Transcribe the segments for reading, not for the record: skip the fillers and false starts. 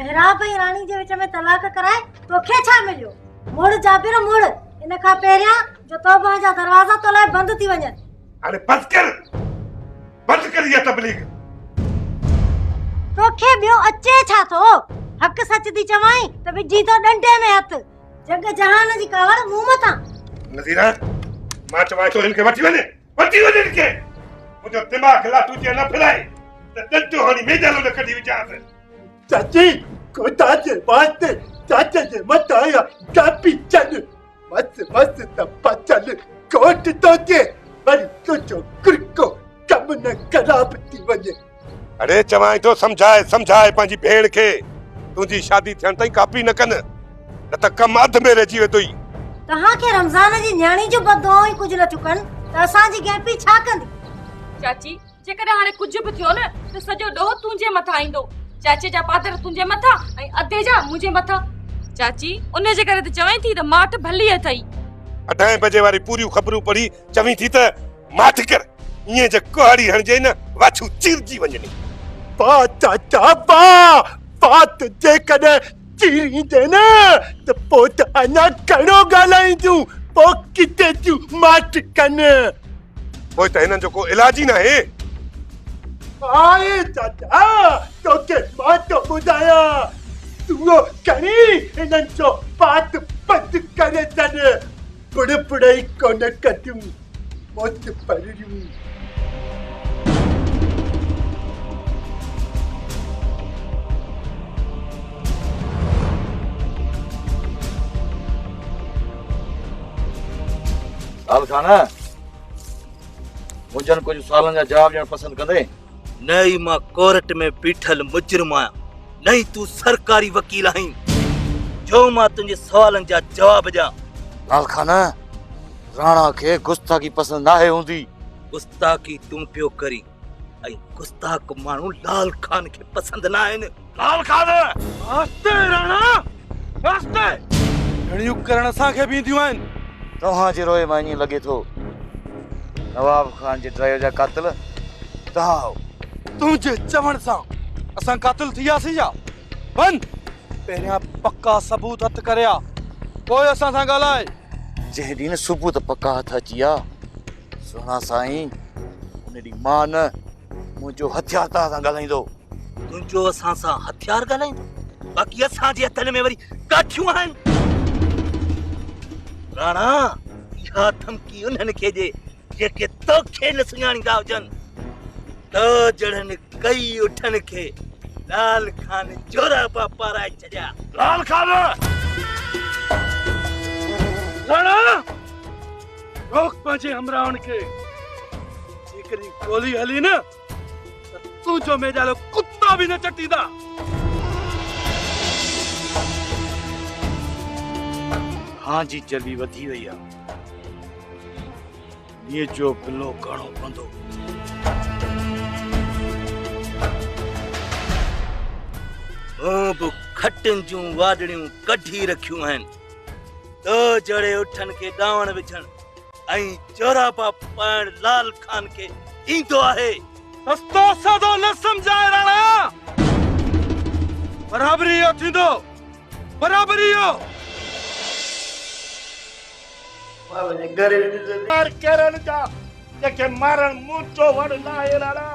मेहराब ऐं राणी जे विच में तलाक कराए तोखे छा मिलियो? मुड़ जाबिर मुड़, इन खां पहिरियां जो तौबा जा दरवाजा तो लाइ बंद थी वञनि। अरे बंद कर ये तबलीग। तोखे ॿियो अचे छा थो? हक़ सच थी चवाई त विझी तो डंडे में हथ। जग जहान जी कावड़ मुंह मथां। नज़ीरा मां चवां थो हिनखे वठी वञे हिनखे। मुंहिंजो दिमाग़ लाटू जे न फिराए त डंडो हणी मेजालो न कढी विझांसि। चाची खुदा जे वास्ते चाचा जे मत आया कापी चल मस्त तप्पा चल कोट तो के पर तुझो कुरको कम न खराब थी वञे। अरे चवां थो समझाए पंहिंजी भेण खे तुंहिंजी शादी थियण ताईं कापी न कनि न त कम अध में रहिजी वेंदो। तव्हांखे रमज़ान जी न्याणी जो बदुआऊं ई कुझ न चुकनि त असांजी गैपी छा कंदी? चाची जेकॾहिं हाणे कुझु बि थियो न त सॼो ॾोह तुंहिंजे मथां ईंदो। चाचे जा पादर तुंहिंजे मथां ऐं अधे जा मुंहिंजे मथां। चाची उन जे करे त चवई थी त माठ भली अथई। 8 बजे वारी पूरियूं ख़बरूं पढ़ी चवी थी त माठ कर ईअं जे कुहाड़ी हणजे न वाछू चिरजी वञनी। वाह चाचा वाह तुझे कॾहिं चिरींदे न त पोइ त अञा घणो ॻाल्हाईंदियूं पोइ किथे थियूं माठ कनि। पोइ त हिननि जो को इलाज ई न आहे। आए चाचा तोखे मां तो ॿुधायां तूं करी हिननि जो बात बंदि करे छॾ। बुड़ई कोन कटियूं मौत परियूं। लाल खाना मुंहिंजनि कुझु सुवालनि जा जवाब ॾियणु पसंदि कंदे? न ई मां कोर्ट में बीठल मुजरिम आहियां न ई तूं सरकारी वकील आहीं जो मां तुंहिंजे सुवालनि जा जवाब ॾियां। लाल खाना राणा खे गुस्ताखी पसंदि नाहे हूंदी। गुस्ताखी तूं पियो करी ऐं गुस्ताख माण्हू लाल खान खे पसंदि न आहिनि। लाल खान आस्ते राणा आस्ते घणियूं करण असांखे बि ईंदियूं आहिनि। तव्हांजे रोए मां ईअं लॻे थो नवाब खान जे ड्राइवर जा कातिल तव्हां हो। तुंहिंजे चवण सां असां कातिल थी वियासीं छा? बंद पहिरियां पक्का सबूत हथ करिया पोइ असां सां ॻाल्हाए। जंहिं ॾींहुं सबूत पक्का हथ अची विया सुहिणा साईं उन ॾींहुं मां न मुंहिंजो हथियार तव्हां सां ॻाल्हाईंदो। तुंहिंजो असां सां हथियार ॻाल्हाईंदो बाक़ी असांजे हथनि में वरी काठियूं आहिनि। राणा इहा धमकी उन्हनि खे ॾे जेके तोखे न सुञाणींदा हुजनि। त जड़नि कई उठनि खे लाल खान जोराबा पाराए छॾिया। लाल खान राणा रोक पंहिंजे हमराहनि खे। जेकॾहिं गोली हली न त तुंहिंजो मेजालो कुत्ता बि न चटींदा। हाँ जी चली वधी वई आहे। ये जो बिलो घणो पवंदो। खटनि जूं वाडड़ियूं कढी रखियूं आहिनि त जड़े उठनि खे डावण विझण ऐं जोराबा पाइण लाल खान खे ईंदो आहे। रस्तो सादो न समझाए राणा। बराबरी यो थींदो बराबरी यो। मार करण जा जेके मारण मुंचो वड़ ना आहे राणा।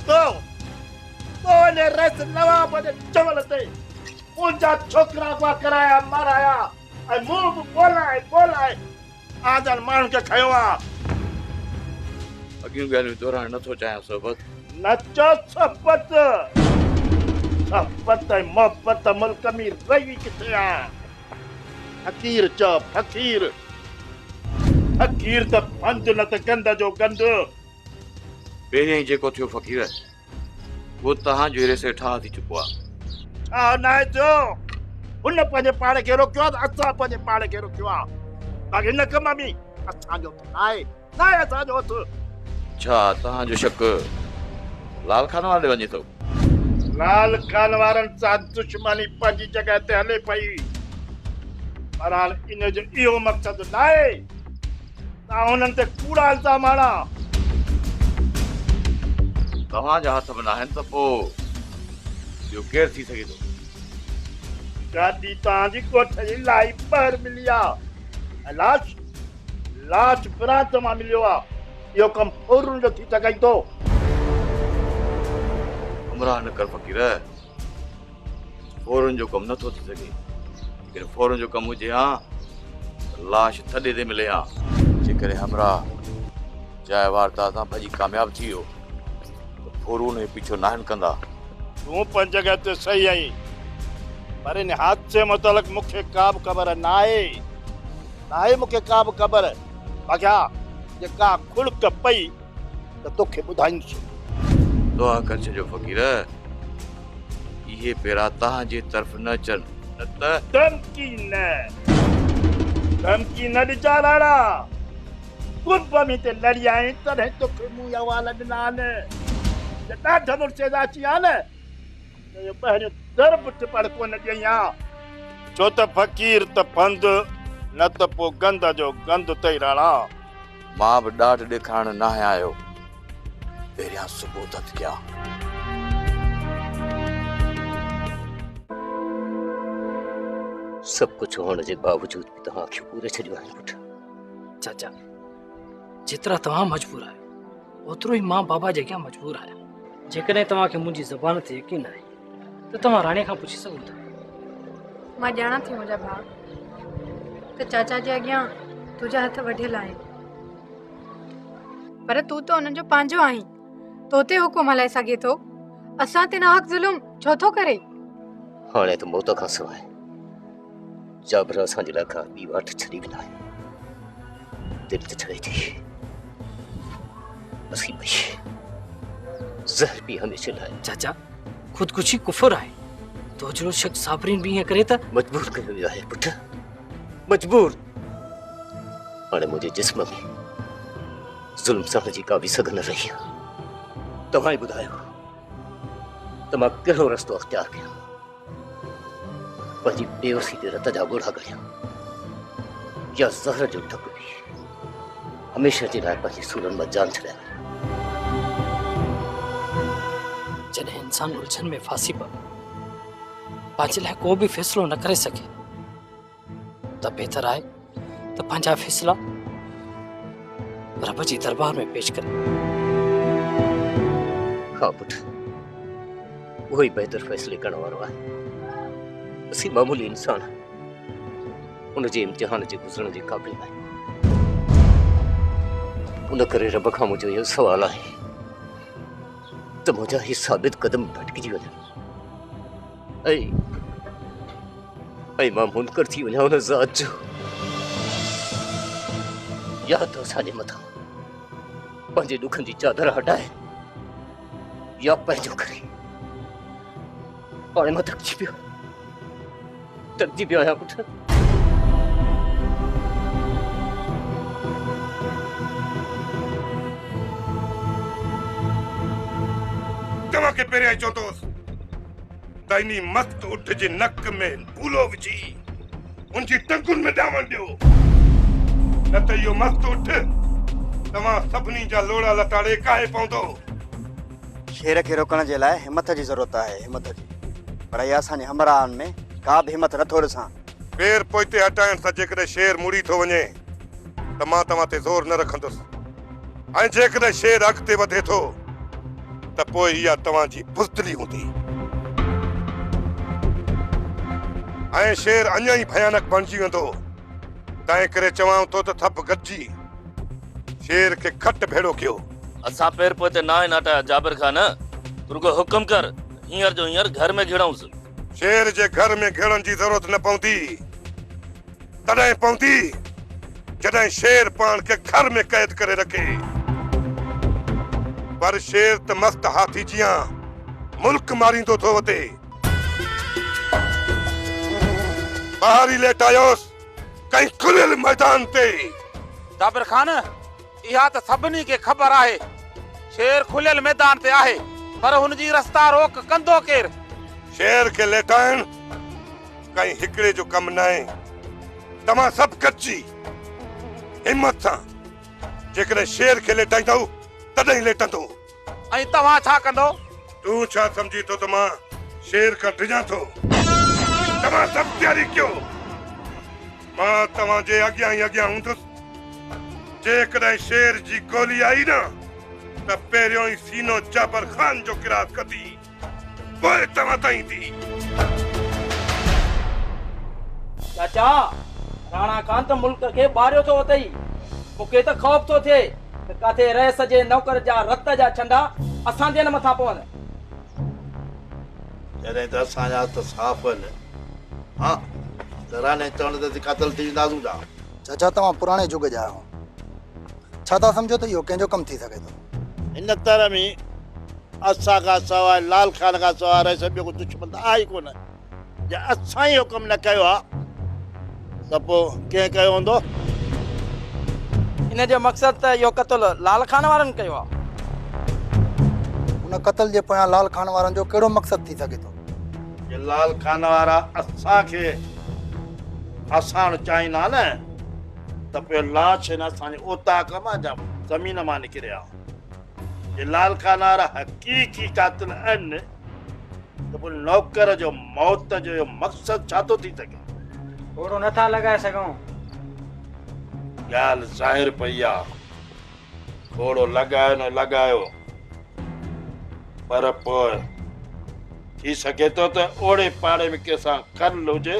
तो ने रस नवाब जे चवल ते मुंहिंजा छोकरा को कराया माराया ऐं मुंह बोलाए आदर माण्हुनि खे खयो आहे। अॻियूं ॻाल्हियूं दोहराइण नथो चाहियां सोबत। नचो सपत ऐं मोहबत मुल्क में रही किथे आहे? फकीर चो फकीर त पंज न त गंद जो गंद। पहिरियों ई जेको थियो फ़क़ीर वो तव्हांजो एरे से ठा थी चुको आहे। छा न आहे थियो? हुन पंहिंजे पाण खे रोकियो आहे त असां पंहिंजे पाण खे रोकियो आहे। बाक़ी हिन कम में असांजो न आहे असांजो हथु। छा तव्हांजो शक लाल खान वाले वञे थो? लाल खान वारनि सां दुश्मनी पंहिंजी जॻह ते हले पई पर हाणे इन जो इहो मक़सदु न आहे तव्हां हुननि ते कूड़ा इल्ज़ाम आणा। तव्हांजा हथ में न आहिनि त पोइ ॿियो केरु थी सघे थो? गाॾी तव्हांजी कोठ जी लाई ॿाहिरि मिली आहे। लाश प्रांत मां मिलियो आहे। इहो कमु फौरन जो थी सघे थो। हमरा न कर फ़क़ीर, फौरन जो कमु नथो थी सघे। जेकॾहिं फौरन जो कमु हुजे हा त लाश थॾे ते मिले हा। जेकॾहिं हमरा जाइ वारदात सां भॼी कामयाबु थी वियो त फौरन जो पीछो नाहिन कंदा। तूं पंज जॻह ते सही आई, पर इन हादसे मुतलक मूंखे का बि ख़बर न आहे मूंखे का बि ख़बर। बाक़ी हा, जेका खुड़क पई त तोखे ॿुधाईंदुसि। दुआ कर छॾियो फ़क़ीर, इहे पहिरां तव्हांजे तरफ़ न अचनि, न त धमकी न ॾिजा लाड़ा। कुर्ब में ते लड़ी आई तॾहिं तोखे मूं या वाल ॾिना आहिनि। जॾहिं ढमुर सेदा अची आहे न त इहो पहिरियों दर पुठ पर कोन ॾियईं हा। छो त फ़क़ीर त फंद न त पोइ गंद जो गंद तई राणा। मां बि ॾाढ ॾेखारण न आयो, पहिरियां सबूत कया। सब कुछ होने के बावजूद भी तव्हां अखियूं पूरे छॾियूं आहिनि पुट। चाचा, जेतिरा तव्हां मजबूर आहियो ओतिरो ई मां बाबा जे अॻियां मजबूर आहियां। जेकॾहिं तव्हांखे मुंहिंजी ज़बान ते यकीन आहे त तव्हां राणी खां पुछी सघो था। मां ॼाणा थी मुंहिंजा भाउ त चाचा जे अॻियां तुंहिंजा हथ वढियल आहिनि, पर तूं त उन्हनि जो पंहिंजो आहीं, तो ते हुकुम हलाए सघे थो। असां ते नाहक ज़ुल्म छो थो करे? हाणे त मौत खां सवाइ जाबर असांजे लाइ का ॿी वाट छॾी विया आहिनि। दिलि त छॾे थी, असीं ॿई ज़हर पी हमेशह लाइ। चाचा, ख़ुदकुशी कुफर आहे। तो जहिड़ो शख़्स साबरीन बि ईअं करे त मजबूर कयो वियो आहे पुट, मजबूर। हाणे मुंहिंजे जिस्म में ज़ुल्म सहण जी का बि सघ न रही आहे। तव्हां ई ॿुधायो त मां कहिड़ो रस्तो अख़्तियार कयां? पंहिंजी बेवसी ते रत जा ॻोढ़ा ॻड़ियां या ज़हर जो ढक बि हमेशह जे लाइ पंहिंजी सूरनि मां जान छॾायां? जॾहिं इंसान उलझन में फासी पवे, पंहिंजे लाइ को बि फ़ैसिलो न करे सघे, त बहितर आहे त पंहिंजा फ़ैसिला रब जी दरबार में पेश करे। हाँ पुट, उहो ई बहितर फ़ैसिले करण वारो आहे। असीं मामूली इंसान उनजे इम्तिहान जे गुज़रण जे क़ाबिल आहियूं। उन करे रब खां मुंहिंजो इहो सवाल आहे त मुंहिंजा ही साबित क़दम भटकिजी वञनि ऐं मां मुनकर थी वञा उन ज़ात जो, या त असांजे मथां पंहिंजे ॾुखनि जी चादर हटाए या पंहिंजो करे। हाणे मां थकिजी पियो आहियां पुट। तव्हांखे पहिरियां चवंदोसि त इन मस्त उठ जे नक में फूलो विझी उनजी टंगुनि में ॾामण ॾियो, न त इहो मस्त उठ तव्हां सभिनी जा लोड़ा लताड़े काहे पवंदो। शेर खे रोकण जे लाइ हिमत जी ज़रूरत आहे, हिमत जी। पर इहा असांजे हमराहनि में का बि हिमत नथो ॾिसां। पेर पोइते हटाइण सां जेकॾहिं शेर मुड़ी थो वञे त मां तव्हां ते ज़ोर न रखंदुसि, ऐं जेकॾहिं शेर अॻिते वधे थो त पोइ इहा तव्हांजी बुज़दिली हूंदी ऐं शेर अञा ई भयानक बणिजी वेंदो। तंहिं करे चवां थो त थप गॾिजी शेर खे खट भेड़ो कयो। असां पेर पोइते ना आहे नाटा जाबिर खान, रुगो हुकुम कर हींअर जो हींअर घर में घेड़ऊंसि। शेर जे घर में घेड़ण जी ज़रूरत न पवंदी, तॾहिं पवंदी जॾहिं शेर पाण खे घर में कैद करे रखे। पर शेर त मस्त हाथी जियां मुल्क मारींदो थो वधे। ॿाहिरि लेटायोसि कंहिं खुलियल मैदान ते। जाबिर खान, इहा त सभिनी खे ख़बर आहे, शेर खुलियल मैदान ते आहे, पर हुनजी रस्ता रोक कंदो केरु? शेर खे लेटाइण कंहिं हिकिड़े जो कमु न आहे। तव्हां सभु गॾिजी हिमत सां जेकॾहिं शेर खे लेटाईंदव तॾहिं लेटंदो। ऐं तव्हां छा कंदो? तूं छा सम्झी थो त मां शेर का डिजा थो तव्हां सब तैयारी कयो मां तव्हां जे अॻियां ई अॻियां हूंदुसि जेकॾहिं शेर जी गोली आई न त पहिरियों ई सीनो जाबर खान जो किरात कदी पोइ तव्हां ताईं दी चाचा राणा कांत मुल्क के बारियो थो अथई मूंखे त ख़ौफ़ थो थिए त काथे रहिस जे नौकर जा रत जा छंडा असां जे न मथां पवनि जॾहिं त असांजा हथ साफ़ आहिनि हा त राणे चवण ते क़तल थी वेंदासूं था चाचा तव्हां पुराणे जुग जा आहियो छा था सम्झो त इहो कंहिंजो कमु थी सघे थो हिन तरह में असां खां सवाइ लाल खान खां सवाइ रहे ॿियो को दुश्मन त आहे ई कोन जे असां ई हुकुम न कयो आहे त पोइ कंहिं कयो हूंदो इन जो मक़सदु त इहो क़तल लाल खान वारनि कयो आहे उन क़तल जे पोयां लाल खान वारनि जो कहिड़ो मक़सदु थी सघे थो जे लाल खान वारा असांखे असां चाहींदा न त पोइ लाश न असांजे ओताक मां जा ज़मीन मां निकिरिया जे लाल खान वारा हक़ीक़ी कातिल आहिनि त पोइ नौकर जो मौत जो इहो मक़सदु छा थो थी सघे थोरो नथा लॻाए सघूं ॻाल्हि ज़ाहिर पई आहे थोरो लॻायो न लॻायो पर पोइ थी सघे थो त ओड़े पाड़े में कंहिंसां करल हुजे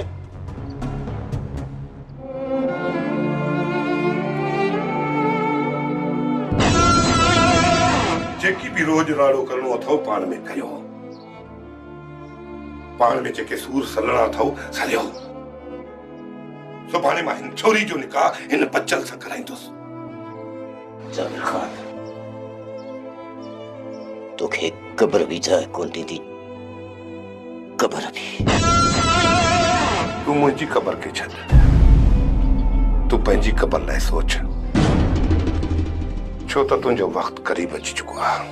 जेकी भी रोज राड़ो करणो अथव पाण में कयो पाण में जेके सूर सलणा अथव सलियो सुभाणे मां हिन छोरी जो निकाह हिन बच्चल सां कराईंदुसि जाबिर खान तोखे कब्र भी जाए कोन ॾींदी कब्र भी तूं मुंहिंजी कब्र खे छॾ तूं पंहिंजी कब्र लाइ सोच छो त तुंहिंजो वक़्तु क़रीब अची चुको आहे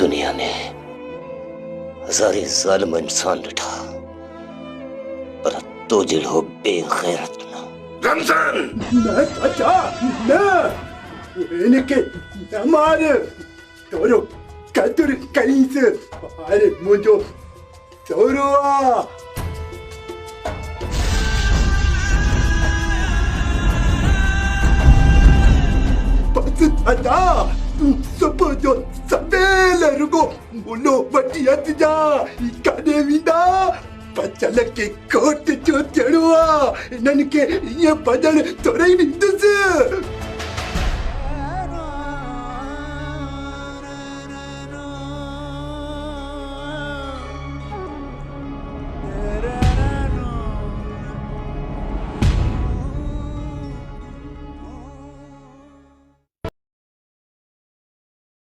दुनिया ने हज़ारे ज़ालिम इंसान ॾिठा पर तो जहिड़ो बेग़ैरत न रमज़ान न चाचा न इनके न मार तोरो कदर कईस अरे मुंहिंजो तोरो आ बस चाचा सुबुह जो सवेल रुगो मुलो वठी हथ जा काॾे वेंदा बचल के कोट जो चढ़ो आ इन्हनि खे ईअं भॼण थोरे ॾींदुसि